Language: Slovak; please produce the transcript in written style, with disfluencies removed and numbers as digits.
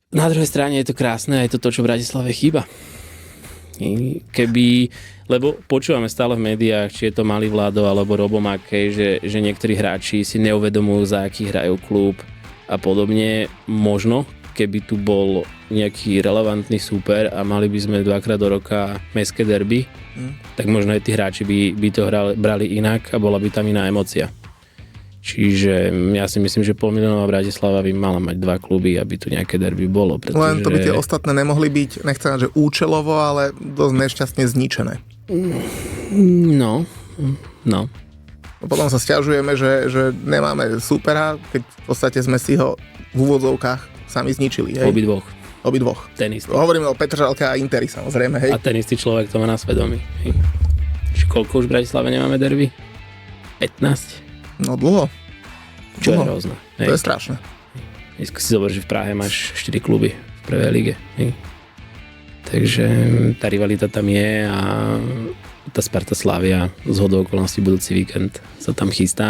Na druhej strane je to krásne a je to to, čo v Bratislave chýba. Lebo počúvame stále v médiách, či je to Malý Vlado alebo Robo Makej, že niektorí hráči si neuvedomujú, za aký hrajú klub a podobne. Možno, keby tu bol nejaký relevantný súper a mali by sme 2-krát do roka mestské derby, tak možno aj tí hráči by to brali inak a bola by tam iná emócia. Čiže ja si myslím, že 500 000 Bratislava by mala mať 2 kluby, aby tu nejaké derby bolo. Pretože... Len to by tie ostatné nemohli byť, nechcem, že účelovo, ale dosť nešťastne zničené. No. Potom sa sťažujeme, že nemáme súpera, keď v podstate sme si ho v úvodzovkách sami zničili. Hej? Obidvoch. Ten istý. Hovoríme o Petržalke a Interi, samozrejme. Hej? A ten istý človek to má na svedomí. Hej. Koľko už v Bratislave nemáme derby? 15? No dlho. Čo je hrozné. To je strašné. Dneska si zober, že v Prahe máš 4 kluby v prvej lige. Hej. Takže tá rivalita tam je a tá Sparta Slavia z hodou okolností budúci víkend sa tam chystá.